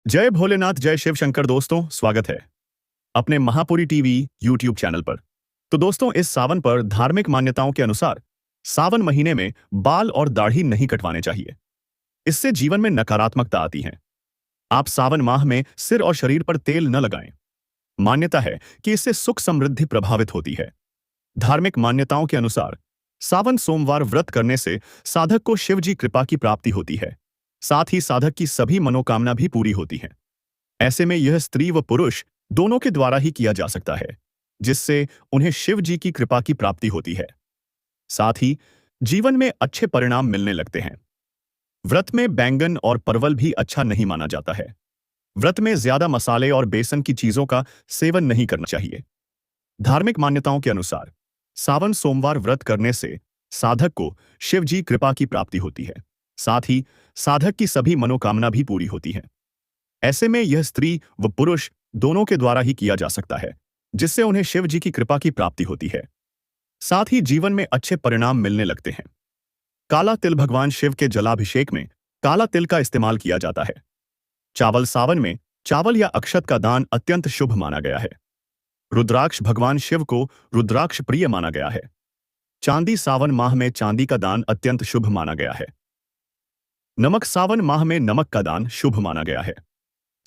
जय भोलेनाथ जय शिव शंकर। दोस्तों, स्वागत है अपने महापुरी टीवी यूट्यूब चैनल पर। तो दोस्तों, इस सावन पर धार्मिक मान्यताओं के अनुसार सावन महीने में बाल और दाढ़ी नहीं कटवाने चाहिए। इससे जीवन में नकारात्मकता आती है। आप सावन माह में सिर और शरीर पर तेल न लगाएं। मान्यता है कि इससे सुख समृद्धि प्रभावित होती है। धार्मिक मान्यताओं के अनुसार सावन सोमवार व्रत करने से साधक को शिव जी कृपा की प्राप्ति होती है। साथ ही साधक की सभी मनोकामना भी पूरी होती है। ऐसे में यह स्त्री व पुरुष दोनों के द्वारा ही किया जा सकता है, जिससे उन्हें शिव जी की कृपा की प्राप्ति होती है। साथ ही जीवन में अच्छे परिणाम मिलने लगते हैं। व्रत में बैंगन और परवल भी अच्छा नहीं माना जाता है। व्रत में ज्यादा मसाले और बेसन की चीजों का सेवन नहीं करना चाहिए। धार्मिक मान्यताओं के अनुसार सावन सोमवार व्रत करने से साधक को शिव जी कृपा की प्राप्ति होती है। साथ ही साधक की सभी मनोकामना भी पूरी होती है। ऐसे में यह स्त्री व पुरुष दोनों के द्वारा ही किया जा सकता है, जिससे उन्हें शिव जी की कृपा की प्राप्ति होती है। साथ ही जीवन में अच्छे परिणाम मिलने लगते हैं। काला तिल भगवान शिव के जलाभिषेक में काला तिल का इस्तेमाल किया जाता है। चावल सावन में चावल या अक्षत का दान अत्यंत शुभ माना गया है। रुद्राक्ष भगवान शिव को रुद्राक्ष प्रिय माना गया है। चांदी सावन माह में चांदी का दान अत्यंत शुभ माना गया है। नमक सावन माह में नमक का दान शुभ माना गया है।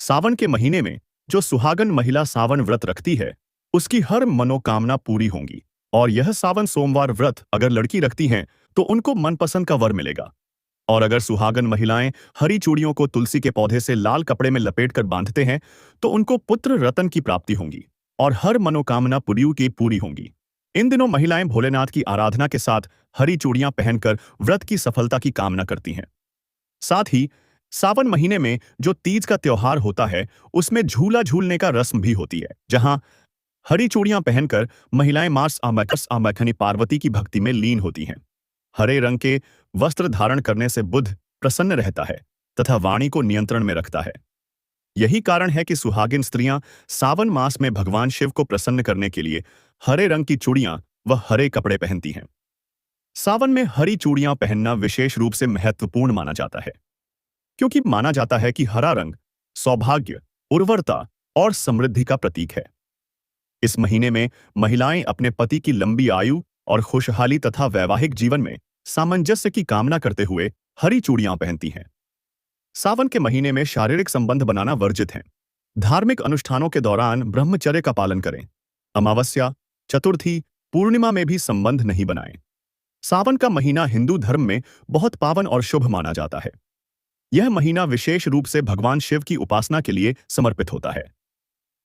सावन के महीने में जो सुहागन महिला सावन व्रत रखती है, उसकी हर मनोकामना पूरी होंगी। और यह सावन सोमवार व्रत अगर लड़की रखती हैं, तो उनको मनपसंद का वर मिलेगा। और अगर सुहागन महिलाएं हरी चूड़ियों को तुलसी के पौधे से लाल कपड़े में लपेटकर बांधते हैं, तो उनको पुत्र रतन की प्राप्ति होगी और हर मनोकामना पुरियों की पूरी होंगी। इन दिनों महिलाएं भोलेनाथ की आराधना के साथ हरी चूड़ियां पहनकर व्रत की सफलता की कामना करती हैं। साथ ही सावन महीने में जो तीज का त्योहार होता है, उसमें झूला झूलने का रस्म भी होती है, जहां हरी चूड़ियां पहनकर महिलाएं मास आमखनी पार्वती की भक्ति में लीन होती हैं। हरे रंग के वस्त्र धारण करने से बुध प्रसन्न रहता है तथा वाणी को नियंत्रण में रखता है। यही कारण है कि सुहागिन स्त्रियां सावन मास में भगवान शिव को प्रसन्न करने के लिए हरे रंग की चूड़ियां व हरे कपड़े पहनती हैं। सावन में हरी चूड़ियां पहनना विशेष रूप से महत्वपूर्ण माना जाता है, क्योंकि माना जाता है कि हरा रंग सौभाग्य, उर्वरता और समृद्धि का प्रतीक है। इस महीने में महिलाएं अपने पति की लंबी आयु और खुशहाली तथा वैवाहिक जीवन में सामंजस्य की कामना करते हुए हरी चूड़ियां पहनती हैं। सावन के महीने में शारीरिक संबंध बनाना वर्जित है। धार्मिक अनुष्ठानों के दौरान ब्रह्मचर्य का पालन करें। अमावस्या, चतुर्थी, पूर्णिमा में भी संबंध नहीं बनाएं। सावन का महीना हिंदू धर्म में बहुत पावन और शुभ माना जाता है। यह महीना विशेष रूप से भगवान शिव की उपासना के लिए समर्पित होता है।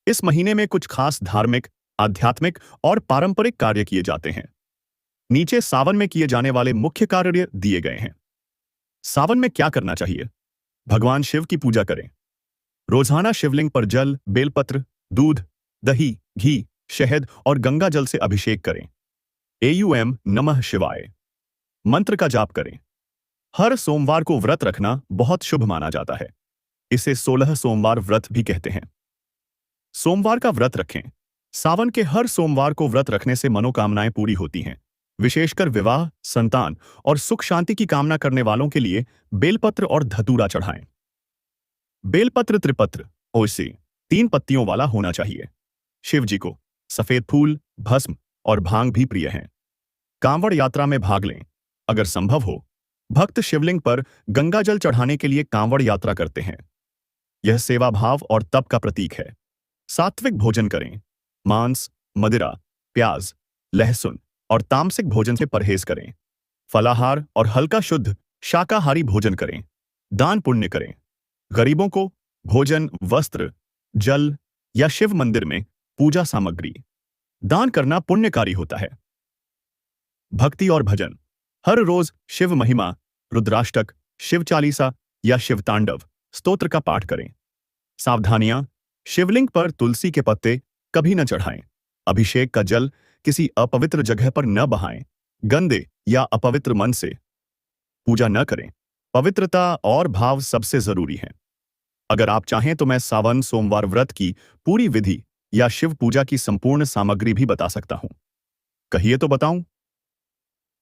इस महीने में कुछ खास धार्मिक, आध्यात्मिक और पारंपरिक कार्य किए जाते हैं। नीचे सावन में किए जाने वाले मुख्य कार्य दिए गए हैं। सावन में क्या करना चाहिए? भगवान शिव की पूजा करें। रोजाना शिवलिंग पर जल, बेलपत्र, दूध, दही, घी, शहद और गंगा जल से अभिषेक करें। एयूएम नमः शिवाय मंत्र का जाप करें। हर सोमवार को व्रत रखना बहुत शुभ माना जाता है। इसे 16 सोमवार व्रत भी कहते हैं। सोमवार का व्रत रखें। सावन के हर सोमवार को व्रत रखने से मनोकामनाएं पूरी होती हैं। विशेषकर विवाह, संतान और सुख शांति की कामना करने वालों के लिए बेलपत्र और धतूरा चढ़ाएं। बेलपत्र त्रिपत्र ओसे 3 पत्तियों वाला होना चाहिए। शिव जी को सफेद फूल, भस्म और भांग भी प्रिय हैं। कांवड़ यात्रा में भाग लें। अगर संभव हो, भक्त शिवलिंग पर गंगाजल चढ़ाने के लिए कांवड़ यात्रा करते हैं। यह सेवा भाव और तप का प्रतीक है। सात्विक भोजन करें। मांस, मदिरा, प्याज, लहसुन और तामसिक भोजन से परहेज करें। फलाहार और हल्का शुद्ध शाकाहारी भोजन करें। दान पुण्य करें। गरीबों को भोजन, वस्त्र, जल या शिव मंदिर में पूजा सामग्री दान करना पुण्यकारी होता है। भक्ति और भजन। हर रोज शिव महिमा, रुद्राष्टक, शिव चालीसा या शिव तांडव स्तोत्र का पाठ करें। सावधानियां: शिवलिंग पर तुलसी के पत्ते कभी न चढ़ाएं। अभिषेक का जल किसी अपवित्र जगह पर न बहाएं। गंदे या अपवित्र मन से पूजा न करें। पवित्रता और भाव सबसे जरूरी है। अगर आप चाहें तो मैं सावन सोमवार व्रत की पूरी विधि या शिव पूजा की संपूर्ण सामग्री भी बता सकता हूं। कहिए तो बताऊं।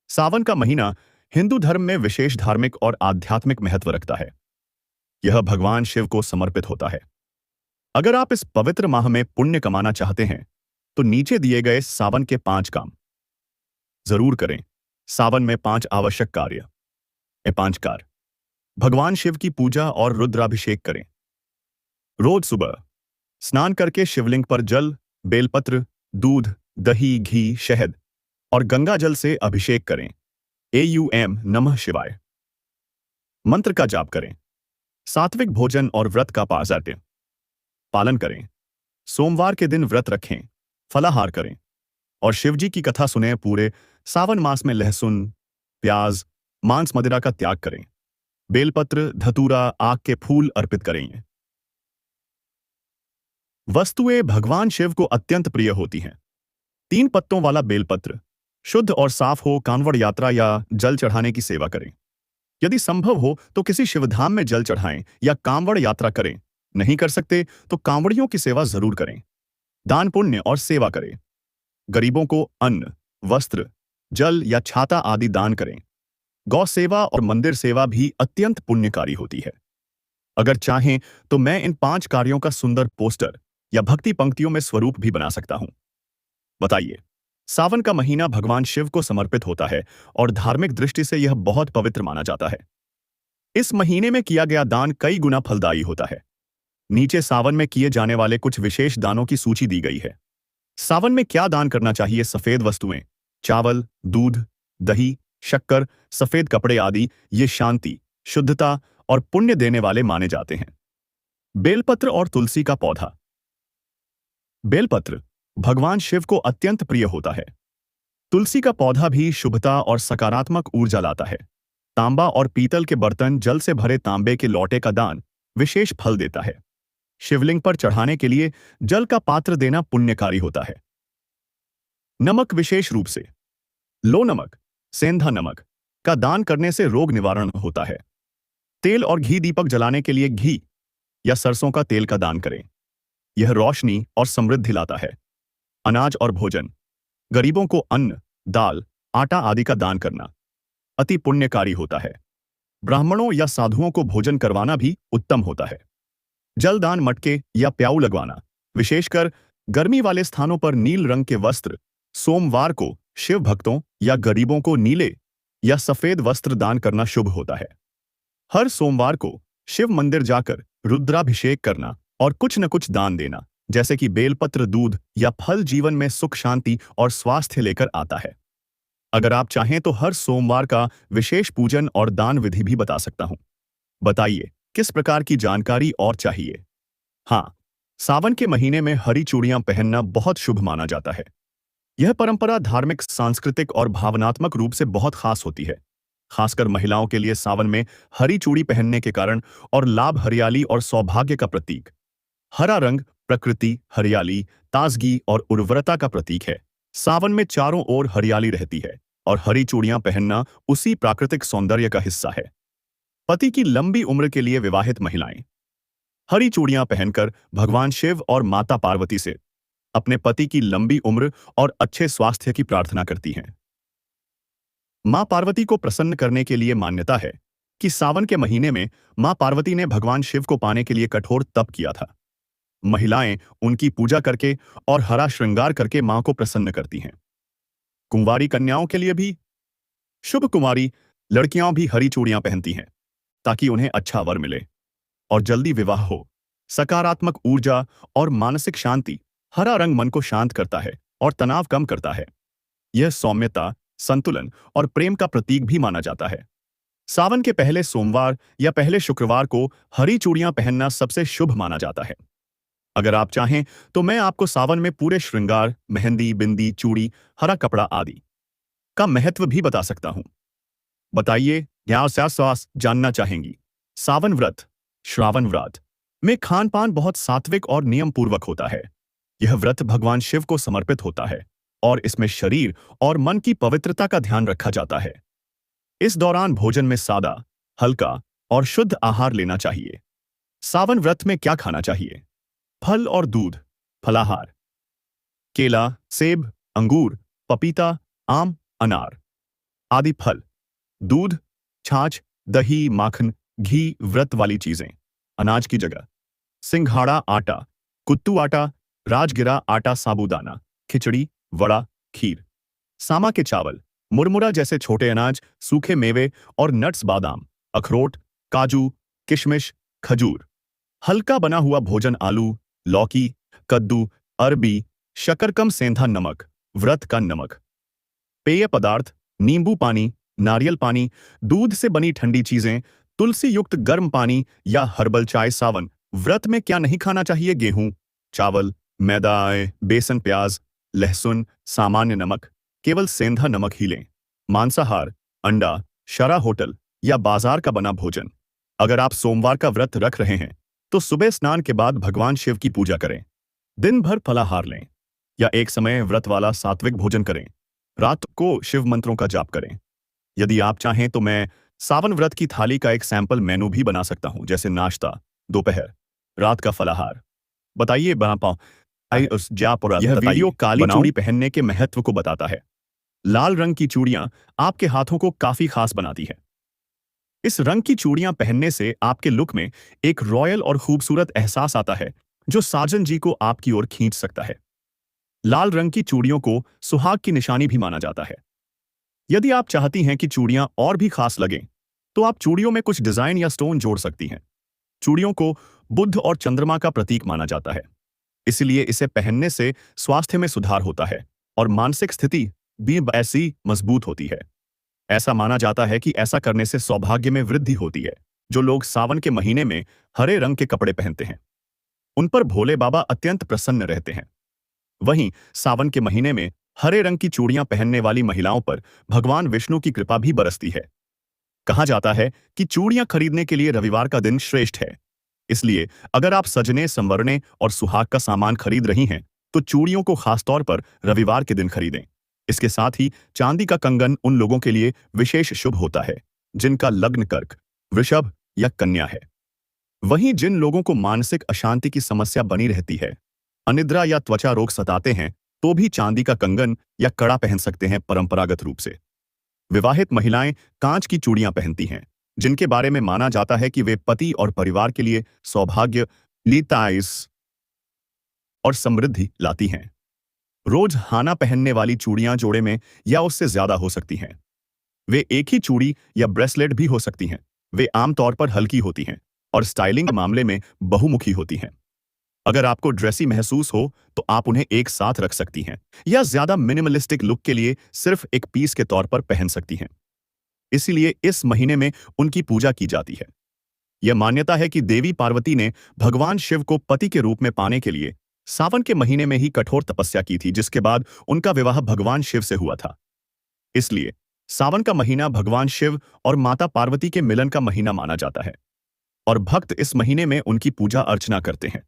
सावन का महीना हिंदू धर्म में विशेष धार्मिक और आध्यात्मिक महत्व रखता है। यह भगवान शिव को समर्पित होता है। अगर आप इस पवित्र माह में पुण्य कमाना चाहते हैं तो नीचे दिए गए सावन के 5 काम जरूर करें। सावन में 5 आवश्यक कार्य। ये 5 कार्य। भगवान शिव की पूजा और रुद्राभिषेक करें। रोज सुबह स्नान करके शिवलिंग पर जल, बेलपत्र, दूध, दही, घी, शहद और गंगा जल से अभिषेक करें। एयूएम नमः शिवाय मंत्र का जाप करें। सात्विक भोजन और व्रत का पालन करें। सोमवार के दिन व्रत रखें, फलाहार करें और शिवजी की कथा सुने। पूरे सावन मास में लहसुन, प्याज, मांस मदिरा का त्याग करें। बेलपत्र, धतूरा, आक के फूल अर्पित करें। वस्तुएं भगवान शिव को अत्यंत प्रिय होती हैं। 3 पत्तों वाला बेलपत्र शुद्ध और साफ हो। कांवड़ यात्रा या जल चढ़ाने की सेवा करें। यदि संभव हो तो किसी शिवधाम में जल चढ़ाएं या कांवड़ यात्रा करें। नहीं कर सकते तो कांवड़ियों की सेवा जरूर करें। दान पुण्य और सेवा करें। गरीबों को अन्न, वस्त्र, जल या छाता आदि दान करें। गौ सेवा और मंदिर सेवा भी अत्यंत पुण्यकारी होती है। अगर चाहें तो मैं इन 5 कार्यों का सुंदर पोस्टर या भक्ति पंक्तियों में स्वरूप भी बना सकता हूं। बताइए। सावन का महीना भगवान शिव को समर्पित होता है और धार्मिक दृष्टि से यह बहुत पवित्र माना जाता है। इस महीने में किया गया दान कई गुना फलदायी होता है। नीचे सावन में किए जाने वाले कुछ विशेष दानों की सूची दी गई है। सावन में क्या दान करना चाहिए? सफेद वस्तुएं, चावल, दूध, दही, शक्कर, सफेद कपड़े आदि ये शांति, शुद्धता और पुण्य देने वाले माने जाते हैं। बेलपत्र और तुलसी का पौधा। बेलपत्र भगवान शिव को अत्यंत प्रिय होता है। तुलसी का पौधा भी शुभता और सकारात्मक ऊर्जा लाता है। तांबा और पीतल के बर्तन, जल से भरे तांबे के लोटे का दान विशेष फल देता है। शिवलिंग पर चढ़ाने के लिए जल का पात्र देना पुण्यकारी होता है। नमक, विशेष रूप से लो नमक, सेंधा नमक का दान करने से रोग निवारण होता है। तेल और घी, दीपक जलाने के लिए घी या सरसों का तेल का दान करें। यह रोशनी और समृद्धि लाता है। अनाज और भोजन। गरीबों को अन्न, दाल, आटा आदि का दान करना अति पुण्यकारी होता है। ब्राह्मणों या साधुओं को भोजन करवाना भी उत्तम होता है। जलदान, मटके या प्याऊ लगवाना, विशेषकर गर्मी वाले स्थानों पर नील रंग के वस्त्र। सोमवार को शिव भक्तों या गरीबों को नीले या सफेद वस्त्र दान करना शुभ होता है। हर सोमवार को शिव मंदिर जाकर रुद्राभिषेक करना और कुछ न कुछ दान देना, जैसे कि बेलपत्र, दूध या फल, जीवन में सुख, शांति और स्वास्थ्य लेकर आता है। अगर आप चाहें तो हर सोमवार का विशेष पूजन और दान विधि भी बता सकता हूं। बताइए किस प्रकार की जानकारी और चाहिए? हाँ, सावन के महीने में हरी चूड़ियां पहनना बहुत शुभ माना जाता है। यह परंपरा धार्मिक, सांस्कृतिक और भावनात्मक रूप से बहुत खास होती है। खासकर महिलाओं के लिए सावन में हरी चूड़ी पहनने के कारण और लाभ, हरियाली और सौभाग्य का प्रतीक। हरा रंग प्रकृति, हरियाली, ताजगी और उर्वरता का प्रतीक है। सावन में चारों ओर हरियाली रहती है और हरी चूड़ियां पहनना उसी प्राकृतिक सौंदर्य का हिस्सा है। पति की लंबी उम्र के लिए विवाहित महिलाएं हरी चूड़ियां पहनकर भगवान शिव और माता पार्वती से अपने पति की लंबी उम्र और अच्छे स्वास्थ्य की प्रार्थना करती हैं। मां पार्वती को प्रसन्न करने के लिए मान्यता है कि सावन के महीने में मां पार्वती ने भगवान शिव को पाने के लिए कठोर तप किया था। महिलाएं उनकी पूजा करके और हरा श्रृंगार करके मां को प्रसन्न करती हैं। कुंवारी कन्याओं के लिए भी शुभ। कुंवारी लड़कियां भी हरी चूड़ियां पहनती हैं ताकि उन्हें अच्छा वर मिले और जल्दी विवाह हो। सकारात्मक ऊर्जा और मानसिक शांति। हरा रंग मन को शांत करता है और तनाव कम करता है। यह सौम्यता, संतुलन और प्रेम का प्रतीक भी माना जाता है। सावन के पहले सोमवार या पहले शुक्रवार को हरी चूड़ियां पहनना सबसे शुभ माना जाता है। अगर आप चाहें तो मैं आपको सावन में पूरे श्रृंगार, मेहंदी, बिंदी, चूड़ी, हरा कपड़ा आदि का महत्व भी बता सकता हूं। बताइए क्या स्वास्थ्य जानना चाहेंगी? सावन व्रत। श्रावण व्रत में खान पान बहुत सात्विक और नियम पूर्वक होता है। यह व्रत भगवान शिव को समर्पित होता है और इसमें शरीर और मन की पवित्रता का ध्यान रखा जाता है। इस दौरान भोजन में सादा, हल्का और शुद्ध आहार लेना चाहिए। सावन व्रत में क्या खाना चाहिए? फल और दूध, फलाहार, केला, सेब, अंगूर, पपीता, आम, अनार आदि फल, दूध, छाछ, दही, माखन, घी, व्रत वाली चीजें। अनाज की जगह सिंघाड़ा आटा, कुत्तू आटा, राजगिरा आटा, साबूदाना, खिचड़ी, वड़ा, खीर। सामा के चावल, मुरमुरा जैसे छोटे अनाज, सूखे मेवे और नट्स, बादाम, अखरोट, काजू, किशमिश, खजूर। हल्का बना हुआ भोजन, आलू, लौकी, कद्दू, अरबी, शकरकम, सेंधा नमक, व्रत का नमक। पेय पदार्थ, नींबू पानी, नारियल पानी, दूध से बनी ठंडी चीजें, तुलसी युक्त गर्म पानी या हर्बल चाय। सावन व्रत में क्या नहीं खाना चाहिए? गेहूं, चावल, मैदा, बेसन, प्याज, लहसुन, सामान्य नमक, केवल सेंधा नमक ही लें। मांसाहार, अंडा, शरा, होटल या बाजार का बना भोजन। अगर आप सोमवार का व्रत रख रहे हैं तो सुबह स्नान के बाद भगवान शिव की पूजा करें। दिन भर फलाहार लें या एक समय व्रत वाला सात्विक भोजन करें। रात को शिव मंत्रों का जाप करें। यदि आप चाहें तो मैं सावन व्रत की थाली का एक सैंपल मेनू भी बना सकता हूं, जैसे नाश्ता, दोपहर, रात का फलाहार। बताइए बना पाओ। यह वीडियो काली चूड़ी पहनने के महत्व को बताता है। लाल रंग की चूड़ियां आपके हाथों को काफी खास बनाती है। इस रंग की चूड़ियां पहनने से आपके लुक में एक रॉयल और खूबसूरत एहसास आता है जो साजन जी को आपकी ओर खींच सकता है। लाल रंग की चूड़ियों को सुहाग की निशानी भी माना जाता है। यदि आप चाहती हैं कि चूड़ियां और भी खास लगें, तो आप चूड़ियों में कुछ डिजाइन या स्टोन जोड़ सकती हैं। चूड़ियों को बुध और चंद्रमा का प्रतीक माना जाता है, इसलिए इसे पहनने से स्वास्थ्य में सुधार होता है और मानसिक स्थिति भी ऐसी मजबूत होती है। ऐसा माना जाता है कि ऐसा करने से सौभाग्य में वृद्धि होती है। जो लोग सावन के महीने में हरे रंग के कपड़े पहनते हैं, उन पर भोले बाबा अत्यंत प्रसन्न रहते हैं। वहीं सावन के महीने में हरे रंग की चूड़ियां पहनने वाली महिलाओं पर भगवान विष्णु की कृपा भी बरसती है। कहा जाता है कि चूड़ियां खरीदने के लिए रविवार का दिन श्रेष्ठ है। इसलिए अगर आप सजने, संवरने और सुहाग का सामान खरीद रही हैं, तो चूड़ियों को खासतौर पर रविवार के दिन खरीदें। इसके साथ ही चांदी का कंगन उन लोगों के लिए विशेष शुभ होता है जिनका लग्न कर्क, वृषभ या कन्या है। वहीं जिन लोगों को मानसिक अशांति की समस्या बनी रहती है, अनिद्रा या त्वचा रोग सताते हैं, तो भी चांदी का कंगन या कड़ा पहन सकते हैं। परंपरागत रूप से विवाहित महिलाएं कांच की चूड़ियां पहनती हैं, जिनके बारे में माना जाता है कि वे पति और परिवार के लिए सौभाग्य, लीताइस और समृद्धि लाती हैं। रोज हाना पहनने वाली चूड़ियां जोड़े में या उससे ज्यादा हो सकती हैं। वे एक ही चूड़ी या ब्रेसलेट भी हो सकती हैं। वे आमतौर पर हल्की होती हैं और स्टाइलिंग के मामले में बहुमुखी होती हैं। अगर आपको ड्रेसी महसूस हो तो आप उन्हें एक साथ रख सकती हैं या ज्यादा मिनिमलिस्टिक लुक के लिए सिर्फ एक पीस के तौर पर पहन सकती हैं। इसीलिए इस महीने में उनकी पूजा की जाती है। यह मान्यता है कि देवी पार्वती ने भगवान शिव को पति के रूप में पाने के लिए सावन के महीने में ही कठोर तपस्या की थी, जिसके बाद उनका विवाह भगवान शिव से हुआ था। इसलिए सावन का महीना भगवान शिव और माता पार्वती के मिलन का महीना माना जाता है और भक्त इस महीने में उनकी पूजा अर्चना करते हैं।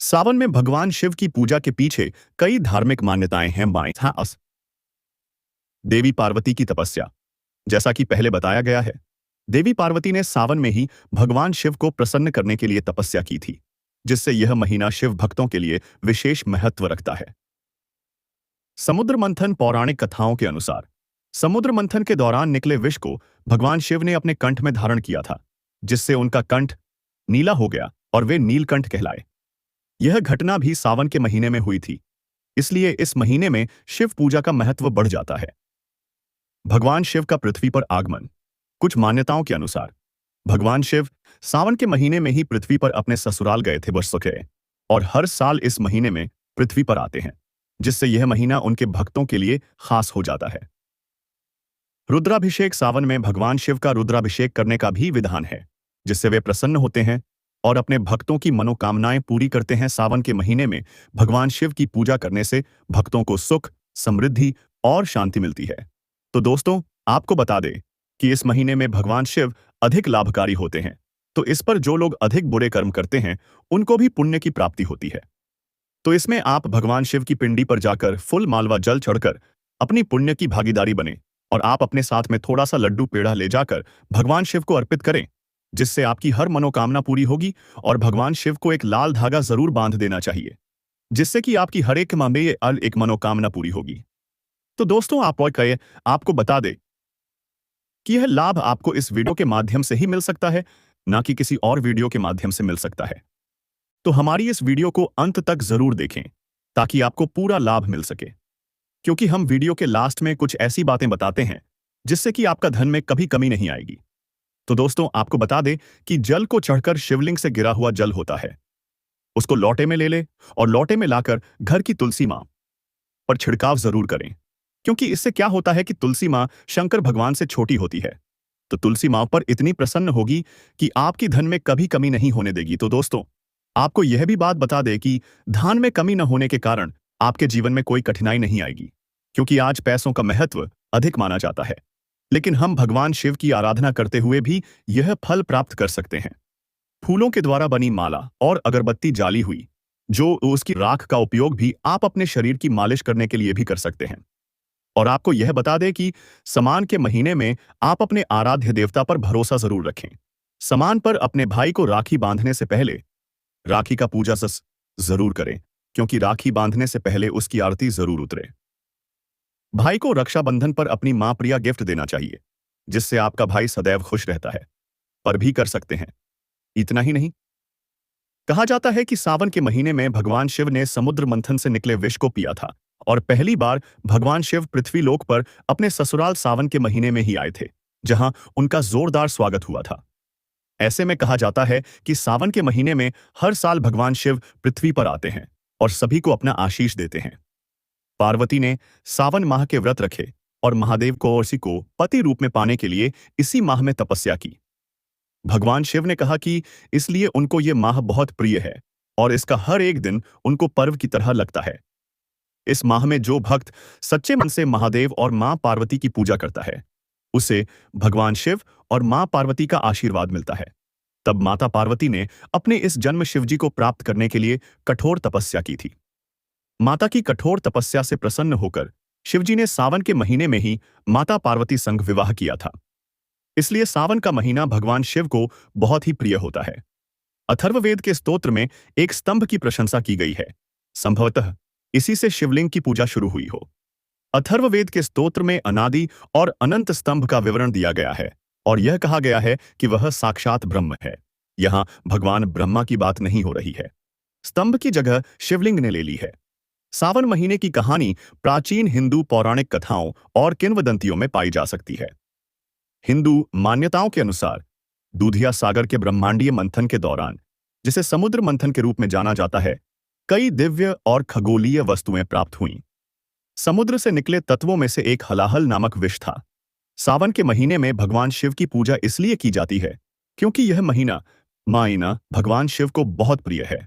सावन में भगवान शिव की पूजा के पीछे कई धार्मिक मान्यताएं हैं। देवी पार्वती की तपस्या, जैसा कि पहले बताया गया है, देवी पार्वती ने सावन में ही भगवान शिव को प्रसन्न करने के लिए तपस्या की थी, जिससे यह महीना शिव भक्तों के लिए विशेष महत्व रखता है। समुद्र मंथन। पौराणिक कथाओं के अनुसार समुद्र मंथन के दौरान निकले विष को भगवान शिव ने अपने कंठ में धारण किया था, जिससे उनका कंठ नीला हो गया और वे नीलकंठ कहलाए। यह घटना भी सावन के महीने में हुई थी, इसलिए इस महीने में शिव पूजा का महत्व बढ़ जाता है। भगवान शिव का पृथ्वी पर आगमन। कुछ मान्यताओं के अनुसार भगवान शिव सावन के महीने में ही पृथ्वी पर अपने ससुराल गए थे और हर साल इस महीने में पृथ्वी पर आते हैं, जिससे यह महीना उनके भक्तों के लिए खास हो जाता है। रुद्राभिषेक। सावन में भगवान शिव का रुद्राभिषेक करने का भी विधान है, जिससे वे प्रसन्न होते हैं और अपने भक्तों की मनोकामनाएं पूरी करते हैं। सावन के महीने में भगवान शिव की पूजा करने से भक्तों को सुख, समृद्धि और शांति मिलती है। तो दोस्तों, आपको बता दें कि इस महीने में भगवान शिव अधिक लाभकारी होते हैं, तो इस पर जो लोग अधिक बुरे कर्म करते हैं उनको भी पुण्य की प्राप्ति होती है। तो इसमें आप भगवान शिव की पिंडी पर जाकर फूल, मालवा, जल चढ़कर अपनी पुण्य की भागीदारी बने और आप अपने साथ में थोड़ा सा लड्डू पेड़ा ले जाकर भगवान शिव को अर्पित करें, जिससे आपकी हर मनोकामना पूरी होगी। और भगवान शिव को एक लाल धागा जरूर बांध देना चाहिए, जिससे कि आपकी हर एक मामले एक मनोकामना पूरी होगी। तो दोस्तों, आपको बता दे कि यह लाभ आपको इस वीडियो के माध्यम से ही मिल सकता है, ना कि किसी और वीडियो के माध्यम से मिल सकता है। तो हमारी इस वीडियो को अंत तक जरूर देखें ताकि आपको पूरा लाभ मिल सके, क्योंकि हम वीडियो के लास्ट में कुछ ऐसी बातें बताते हैं जिससे कि आपका धन में कभी कमी नहीं आएगी। तो दोस्तों, आपको बता दें कि जल को चढ़कर शिवलिंग से गिरा हुआ जल होता है, उसको लोटे में ले ले और लोटे में लाकर घर की तुलसी मां पर छिड़काव जरूर करें, क्योंकि इससे क्या होता है कि तुलसी मां शंकर भगवान से छोटी होती है, तो तुलसी मां पर इतनी प्रसन्न होगी कि आपकी धन में कभी कमी नहीं होने देगी। तो दोस्तों, आपको यह भी बात बता दे कि धन में कमी न होने के कारण आपके जीवन में कोई कठिनाई नहीं आएगी, क्योंकि आज पैसों का महत्व अधिक माना जाता है, लेकिन हम भगवान शिव की आराधना करते हुए भी यह फल प्राप्त कर सकते हैं। फूलों के द्वारा बनी माला और अगरबत्ती जाली हुई, जो उसकी राख का उपयोग भी आप अपने शरीर की मालिश करने के लिए भी कर सकते हैं। और आपको यह बता दें कि समान के महीने में आप अपने आराध्य देवता पर भरोसा जरूर रखें। समान पर अपने भाई को राखी बांधने से पहले राखी का पूजा जरूर करें, क्योंकि राखी बांधने से पहले उसकी आरती जरूर उतरे। भाई को रक्षाबंधन पर अपनी मां प्रिया गिफ्ट देना चाहिए, जिससे आपका भाई सदैव खुश रहता है। पर भी कर सकते हैं। इतना ही नहीं, कहा जाता है कि सावन के महीने में भगवान शिव ने समुद्र मंथन से निकले विष को पिया था और पहली बार भगवान शिव पृथ्वी लोक पर अपने ससुराल सावन के महीने में ही आए थे, जहां उनका जोरदार स्वागत हुआ था। ऐसे में कहा जाता है कि सावन के महीने में हर साल भगवान शिव पृथ्वी पर आते हैं और सभी को अपना आशीष देते हैं। पार्वती ने सावन माह के व्रत रखे और महादेव कौरसी को पति रूप में पाने के लिए इसी माह में तपस्या की। भगवान शिव ने कहा कि इसलिए उनको ये माह बहुत प्रिय है और इसका हर एक दिन उनको पर्व की तरह लगता है। इस माह में जो भक्त सच्चे मन से महादेव और मां पार्वती की पूजा करता है, उसे भगवान शिव और मां पार्वती का आशीर्वाद मिलता है। तब माता पार्वती ने अपने इस जन्म शिवजी को प्राप्त करने के लिए कठोर तपस्या की थी। माता की कठोर तपस्या से प्रसन्न होकर शिवजी ने सावन के महीने में ही माता पार्वती संग विवाह किया था। इसलिए सावन का महीना भगवान शिव को बहुत ही प्रिय होता है। अथर्ववेद के स्तोत्र में एक स्तंभ की प्रशंसा की गई है। संभवतः इसी से शिवलिंग की पूजा शुरू हुई हो। अथर्ववेद के स्तोत्र में अनादि और अनंत स्तंभ का विवरण दिया गया है और यह कहा गया है कि वह साक्षात ब्रह्म है। यहां भगवान ब्रह्मा की बात नहीं हो रही है। स्तंभ की जगह शिवलिंग ने ले ली है। सावन महीने की कहानी प्राचीन हिंदू पौराणिक कथाओं और किंवदंतियों में पाई जा सकती है। हिंदू मान्यताओं के अनुसार दूधिया सागर के ब्रह्मांडीय मंथन के दौरान, जिसे समुद्र मंथन के रूप में जाना जाता है, कई दिव्य और खगोलीय वस्तुएं प्राप्त हुईं। समुद्र से निकले तत्वों में से एक हलाहल नामक विष था। सावन के महीने में भगवान शिव की पूजा इसलिए की जाती है क्योंकि यह महीना भगवान शिव को बहुत प्रिय है।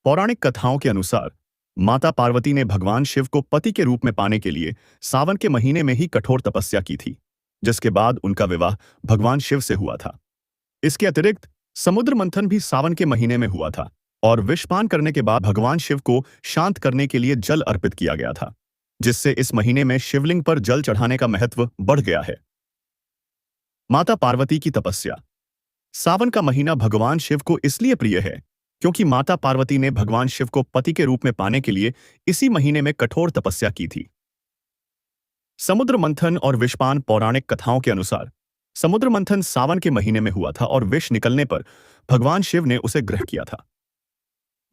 पौराणिक कथाओं के अनुसार माता पार्वती ने भगवान शिव को पति के रूप में पाने के लिए सावन के महीने में ही कठोर तपस्या की थी, जिसके बाद उनका विवाह भगवान शिव से हुआ था। इसके अतिरिक्त समुद्र मंथन भी सावन के महीने में हुआ था और विषपान करने के बाद भगवान शिव को शांत करने के लिए जल अर्पित किया गया था, जिससे इस महीने में शिवलिंग पर जल चढ़ाने का महत्व बढ़ गया है। माता पार्वती की तपस्या। सावन का महीना भगवान शिव को इसलिए प्रिय है क्योंकि माता पार्वती ने भगवान शिव को पति के रूप में पाने के लिए इसी महीने में कठोर तपस्या की थी। समुद्र मंथन और विषपान। पौराणिक कथाओं के अनुसार समुद्र मंथन सावन के महीने में हुआ था और विष निकलने पर भगवान शिव ने उसे ग्रहण किया था।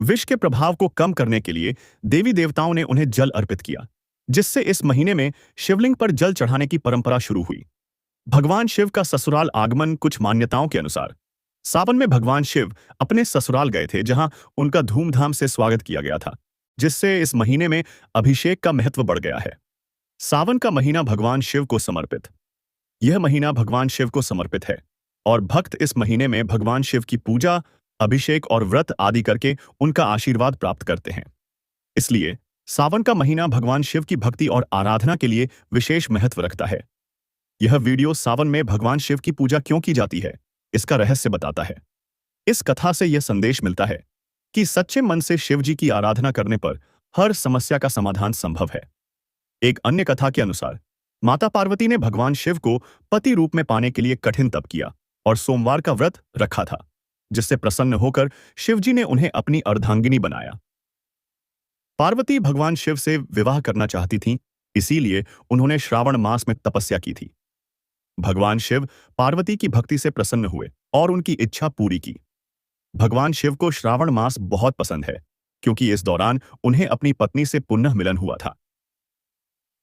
विष के प्रभाव को कम करने के लिए देवी देवताओं ने उन्हें जल अर्पित किया, जिससे इस महीने में शिवलिंग पर जल चढ़ाने की परंपरा शुरू हुई। भगवान शिव का ससुराल आगमन। कुछ मान्यताओं के अनुसार सावन में भगवान शिव अपने ससुराल गए थे, जहां उनका धूमधाम से स्वागत किया गया था, जिससे इस महीने में अभिषेक का महत्व बढ़ गया है। सावन का महीना भगवान शिव को समर्पित। यह महीना भगवान शिव को समर्पित है और भक्त इस महीने में भगवान शिव की पूजा, अभिषेक और व्रत आदि करके उनका आशीर्वाद प्राप्त करते हैं। इसलिए सावन का महीना भगवान शिव की भक्ति और आराधना के लिए विशेष महत्व रखता है। यह वीडियो सावन में भगवान शिव की पूजा क्यों की जाती है, इसका रहस्य बताता है। इस कथा से यह संदेश मिलता है कि सच्चे मन से शिव जी की आराधना करने पर हर समस्या का समाधान संभव है। एक अन्य कथा के अनुसार माता पार्वती ने भगवान शिव को पति रूप में पाने के लिए कठिन तप किया और सोमवार का व्रत रखा था, जिससे प्रसन्न होकर शिवजी ने उन्हें अपनी अर्धांगिनी बनाया। पार्वती भगवान शिव से विवाह करना चाहती थीं, इसीलिए उन्होंने श्रावण मास में तपस्या की थी। भगवान शिव पार्वती की भक्ति से प्रसन्न हुए और उनकी इच्छा पूरी की। भगवान शिव को श्रावण मास बहुत पसंद है, क्योंकि इस दौरान उन्हें अपनी पत्नी से पुनः मिलन हुआ था।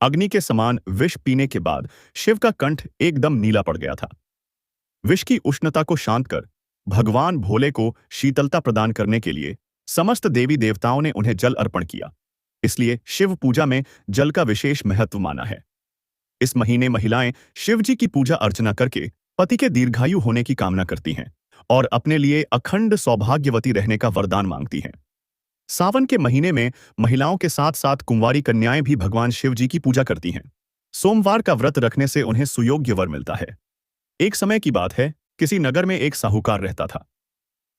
अग्नि के समान विष पीने के बाद शिव का कंठ एकदम नीला पड़ गया था। विष की उष्णता को शांत कर भगवान भोले को शीतलता प्रदान करने के लिए समस्त देवी देवताओं ने उन्हें जल अर्पण किया। इसलिए शिव पूजा में जल का विशेष महत्व माना है। इस महीने महिलाएं शिव जी की पूजा अर्चना करके पति के दीर्घायु होने की कामना करती हैं और अपने लिए अखंड सौभाग्यवती रहने का वरदान मांगती हैं। सावन के महीने में महिलाओं के साथ साथ कुंवारी कन्याएं भी भगवान शिव जी की पूजा करती हैं। सोमवार का व्रत रखने से उन्हें सुयोग्य वर मिलता है। एक समय की बात है, किसी नगर में एक साहूकार रहता था।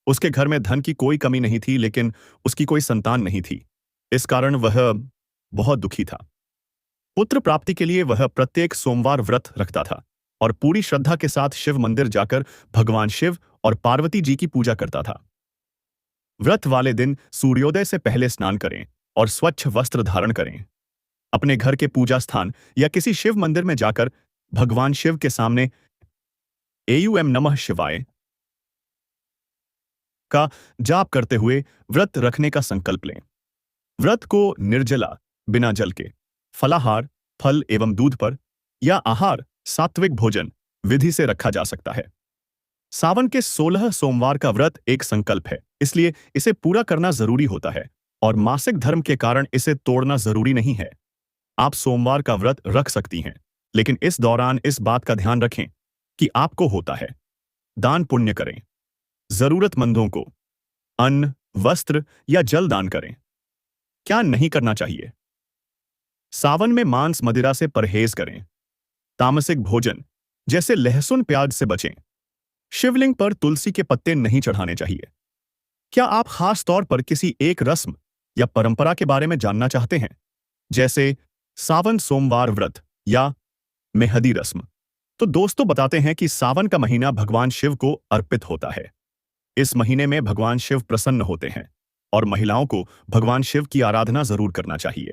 उसके घर में धन की कोई कमी नहीं थी, लेकिन उसकी कोई संतान नहीं थी। इस कारण वह बहुत दुखी था। पुत्र प्राप्ति के लिए वह प्रत्येक सोमवार व्रत रखता था और पूरी श्रद्धा के साथ शिव मंदिर जाकर भगवान शिव और पार्वती जी की पूजा करता था। व्रत वाले दिन सूर्योदय से पहले स्नान करें और स्वच्छ वस्त्र धारण करें। अपने घर के पूजा स्थान या किसी शिव मंदिर में जाकर भगवान शिव के सामने एयू नमः शिवाय का जाप करते हुए व्रत रखने का संकल्प लें। व्रत को निर्जला, बिना जल के, फलाहार, फल एवं दूध पर या आहार, सात्विक भोजन विधि से रखा जा सकता है। सावन के 16 सोमवार का व्रत एक संकल्प है, इसलिए इसे पूरा करना जरूरी होता है और मासिक धर्म के कारण इसे तोड़ना जरूरी नहीं है। आप सोमवार का व्रत रख सकती हैं, लेकिन इस दौरान इस बात का ध्यान रखें कि आपको होता है। दान पुण्य करें। जरूरतमंदों को अन्न, वस्त्र या जल दान करें। क्या नहीं करना चाहिए? सावन में मांस मदिरा से परहेज करें। तामसिक भोजन जैसे लहसुन प्याज से बचें। शिवलिंग पर तुलसी के पत्ते नहीं चढ़ाने चाहिए। क्या आप खास तौर पर किसी एक रस्म या परंपरा के बारे में जानना चाहते हैं, जैसे सावन सोमवार व्रत या मेहंदी रस्म? तो दोस्तों, बताते हैं कि सावन का महीना भगवान शिव को अर्पित होता है। इस महीने में भगवान शिव प्रसन्न होते हैं और महिलाओं को भगवान शिव की आराधना जरूर करना चाहिए।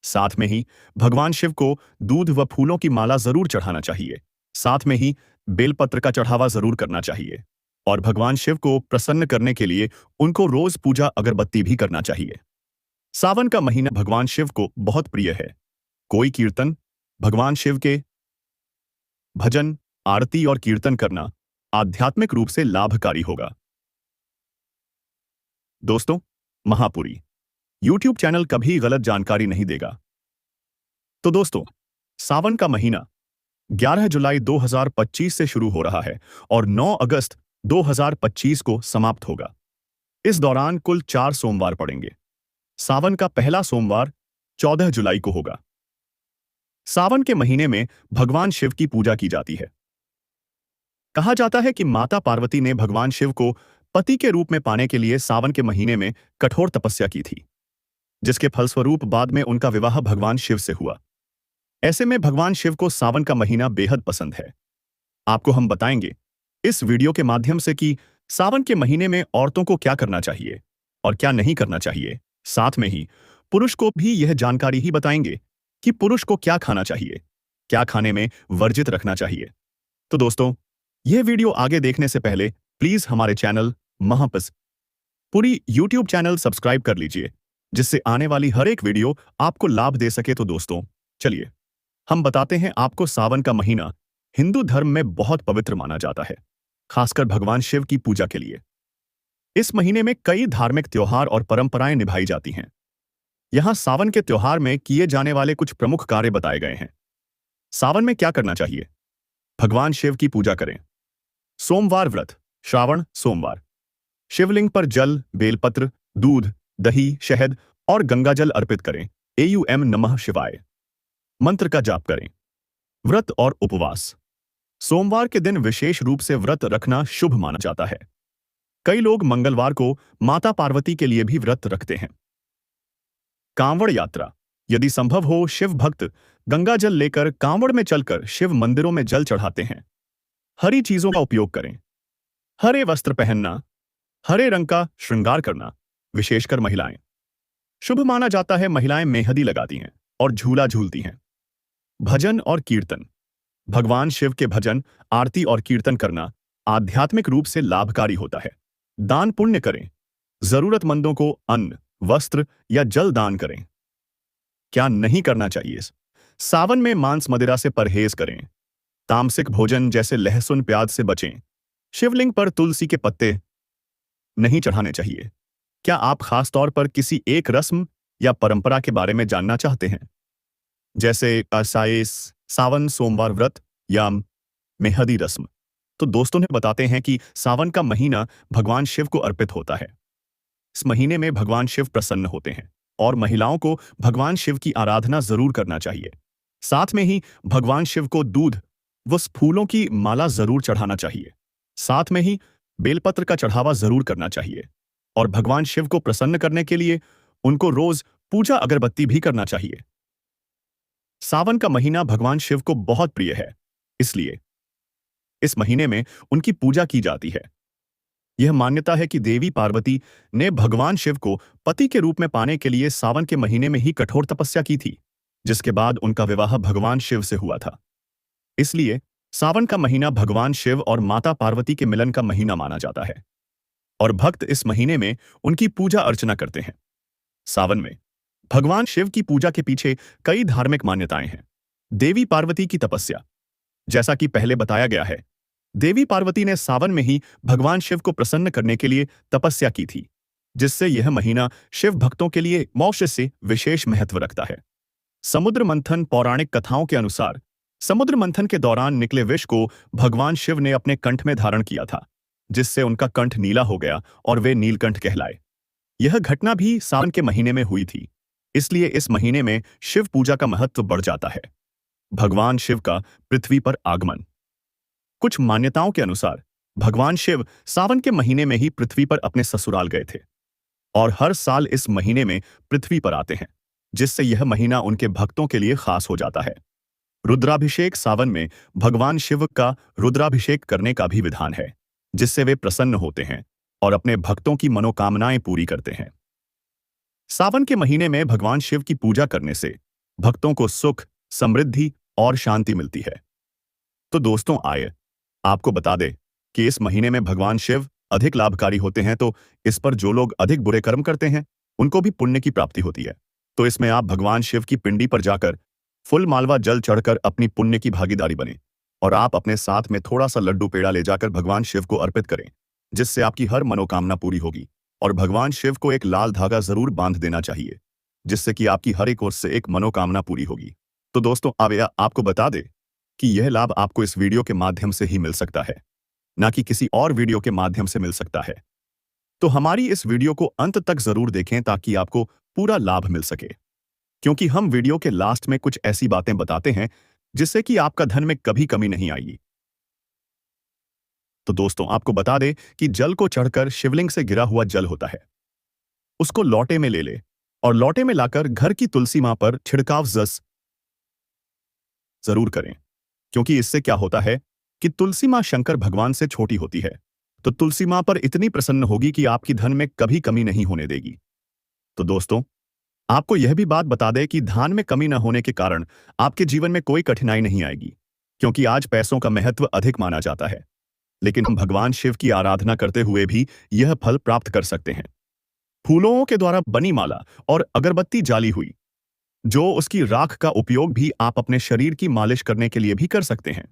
साथ में ही भगवान शिव को दूध व फूलों की माला जरूर चढ़ाना चाहिए। साथ में ही बेलपत्र का चढ़ावा जरूर करना चाहिए और भगवान शिव को प्रसन्न करने के लिए उनको रोज पूजा अगरबत्ती भी करना चाहिए। सावन का महीना भगवान शिव को बहुत प्रिय है। कोई कीर्तन, भगवान शिव के भजन, आरती और कीर्तन करना आध्यात्मिक रूप से लाभकारी होगा। दोस्तों, महापुरी YouTube चैनल कभी गलत जानकारी नहीं देगा। तो दोस्तों, सावन का महीना 11 जुलाई 2025 से शुरू हो रहा है और 9 अगस्त 2025 को समाप्त होगा। इस दौरान कुल 4 सोमवार पड़ेंगे। सावन का पहला सोमवार 14 जुलाई को होगा। सावन के महीने में भगवान शिव की पूजा की जाती है। कहा जाता है कि माता पार्वती ने भगवान शिव को पति के रूप में पाने के लिए सावन के महीने में कठोर तपस्या की थी, जिसके फलस्वरूप बाद में उनका विवाह भगवान शिव से हुआ। ऐसे में भगवान शिव को सावन का महीना बेहद पसंद है। आपको हम बताएंगे इस वीडियो के माध्यम से कि सावन के महीने में औरतों को क्या करना चाहिए और क्या नहीं करना चाहिए। साथ में ही पुरुष को भी यह जानकारी ही बताएंगे कि पुरुष को क्या खाना चाहिए, क्या खाने में वर्जित रखना चाहिए। तो दोस्तों, यह वीडियो आगे देखने से पहले प्लीज हमारे चैनल महापुरी YouTube चैनल सब्सक्राइब कर लीजिए, जिससे आने वाली हर एक वीडियो आपको लाभ दे सके। तो दोस्तों, चलिए हम बताते हैं आपको सावन का महीना हिंदू धर्म में बहुत पवित्र माना जाता है, खासकर भगवान शिव की पूजा के लिए। इस महीने में कई धार्मिक त्योहार और परंपराएं निभाई जाती हैं। यहां सावन के त्योहार में किए जाने वाले कुछ प्रमुख कार्य बताए गए हैं। सावन में क्या करना चाहिए? भगवान शिव की पूजा करें। सोमवार व्रत, श्रावण सोमवार। शिवलिंग पर जल, बेलपत्र, दूध, दही, शहद और गंगाजल अर्पित करें। एयू नमः शिवाय मंत्र का जाप करें। व्रत और उपवास। सोमवार के दिन विशेष रूप से व्रत रखना शुभ माना जाता है। कई लोग मंगलवार को माता पार्वती के लिए भी व्रत रखते हैं। कांवड़ यात्रा। यदि संभव हो, शिव भक्त गंगाजल लेकर कांवड़ में चलकर शिव मंदिरों में जल चढ़ाते हैं। हरी चीजों का उपयोग करें। हरे वस्त्र पहनना, हरे रंग का श्रृंगार करना, विशेषकर महिलाएं। शुभ माना जाता है। महिलाएं मेहंदी लगाती हैं और झूला झूलती हैं। भजन और कीर्तन। भगवान शिव के भजन, आरती और कीर्तन करना आध्यात्मिक रूप से लाभकारी होता है। दान पुण्य करें। जरूरतमंदों को अन्न, वस्त्र या जल दान करें। क्या नहीं करना चाहिए? सावन में मांस मदिरा से परहेज करें। तामसिक भोजन जैसे लहसुन प्याज से बचें। शिवलिंग पर तुलसी के पत्ते नहीं चढ़ाने चाहिए। क्या आप खास तौर पर किसी एक रस्म या परंपरा के बारे में जानना चाहते हैं, जैसे असाइस, सावन सोमवार व्रत या मेहंदी रस्म? तो दोस्तों ने बताते हैं कि सावन का महीना भगवान शिव को अर्पित होता है। इस महीने में भगवान शिव प्रसन्न होते हैं और महिलाओं को भगवान शिव की आराधना जरूर करना चाहिए। साथ में ही भगवान शिव को दूध व फूलों की माला जरूर चढ़ाना चाहिए। साथ में ही बेलपत्र का चढ़ावा जरूर करना चाहिए और भगवान शिव को प्रसन्न करने के लिए उनको रोज पूजा अगरबत्ती भी करना चाहिए। सावन का महीना भगवान शिव को बहुत प्रिय है, इसलिए इस महीने में उनकी पूजा की जाती है। यह मान्यता है कि देवी पार्वती ने भगवान शिव को पति के रूप में पाने के लिए सावन के महीने में ही कठोर तपस्या की थी, जिसके बाद उनका विवाह भगवान शिव से हुआ था। इसलिए सावन का महीना भगवान शिव और माता पार्वती के मिलन का महीना माना जाता है और भक्त इस महीने में उनकी पूजा अर्चना करते हैं। सावन में भगवान शिव की पूजा के पीछे कई धार्मिक मान्यताएं हैं। देवी पार्वती की तपस्या, जैसा कि पहले बताया गया है, देवी पार्वती ने सावन में ही भगवान शिव को प्रसन्न करने के लिए तपस्या की थी, जिससे यह महीना शिव भक्तों के लिए मोक्ष से विशेष महत्व रखता है। समुद्र मंथन, पौराणिक कथाओं के अनुसार समुद्र मंथन के दौरान निकले विष को भगवान शिव ने अपने कंठ में धारण किया था, जिससे उनका कंठ नीला हो गया और वे नीलकंठ कहलाए। यह घटना भी सावन के महीने में हुई थी, इसलिए इस महीने में शिव पूजा का महत्व बढ़ जाता है। भगवान शिव का पृथ्वी पर आगमन। कुछ मान्यताओं के अनुसार भगवान शिव सावन के महीने में ही पृथ्वी पर अपने ससुराल गए थे और हर साल इस महीने में पृथ्वी पर आते हैं, जिससे यह महीना उनके भक्तों के लिए खास हो जाता है। रुद्राभिषेक। सावन में भगवान शिव का रुद्राभिषेक करने का भी विधान है, जिससे वे प्रसन्न होते हैं और अपने भक्तों की मनोकामनाएं पूरी करते हैं। सावन के महीने में भगवान शिव की पूजा करने से भक्तों को सुख, समृद्धि और शांति मिलती है। तो दोस्तों, आइए आपको बता दें कि इस महीने में भगवान शिव अधिक लाभकारी होते हैं, तो इस पर जो लोग अधिक बुरे कर्म करते हैं उनको भी पुण्य की प्राप्ति होती है। तो इसमें आप भगवान शिव की पिंडी पर जाकर फुल मालवा जल चढ़कर अपनी पुण्य की भागीदारी बने और आप अपने साथ में थोड़ा सा लड्डू पेड़ा ले जाकर भगवान शिव को अर्पित करें, जिससे आपकी हर मनोकामना पूरी होगी। और भगवान शिव को एक लाल धागा जरूर बांध देना चाहिए, जिससे कि आपकी हर एक ओर से एक मनोकामना पूरी होगी। तो दोस्तों, अब आपको बता दें कि यह लाभ आपको इस वीडियो के माध्यम से ही मिल सकता है, ना कि किसी और वीडियो के माध्यम से मिल सकता है। तो हमारी इस वीडियो को अंत तक जरूर देखें ताकि आपको पूरा लाभ मिल सके, क्योंकि हम वीडियो के लास्ट में कुछ ऐसी बातें बताते हैं जिससे कि आपका धन में कभी कमी नहीं आएगी। तो दोस्तों, आपको बता दें कि जल को चढ़कर शिवलिंग से गिरा हुआ जल होता है, उसको लोटे में ले ले और लोटे में लाकर घर की तुलसी मां पर छिड़काव जरूर करें, क्योंकि इससे क्या होता है कि तुलसी मां शंकर भगवान से छोटी होती है, तो तुलसी मां पर इतनी प्रसन्न होगी कि आपकी धन में कभी कमी नहीं होने देगी। तो दोस्तों, आपको यह भी बात बता दें कि धन में कमी न होने के कारण आपके जीवन में कोई कठिनाई नहीं आएगी, क्योंकि आज पैसों का महत्व अधिक माना जाता है, लेकिन हम भगवान शिव की आराधना करते हुए भी यह फल प्राप्त कर सकते हैं। फूलों के द्वारा बनी माला और अगरबत्ती जाली हुई, जो उसकी राख का उपयोग भी आप अपने शरीर की मालिश करने के लिए भी कर सकते हैं।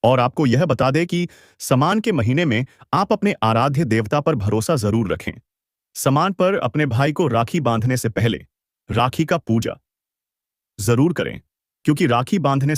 और आपको यह बता दें कि समान के महीने में आप अपने आराध्य देवता पर भरोसा जरूर रखें। समान पर अपने भाई को राखी बांधने से पहले राखी का पूजा जरूर करें, क्योंकि राखी बांधने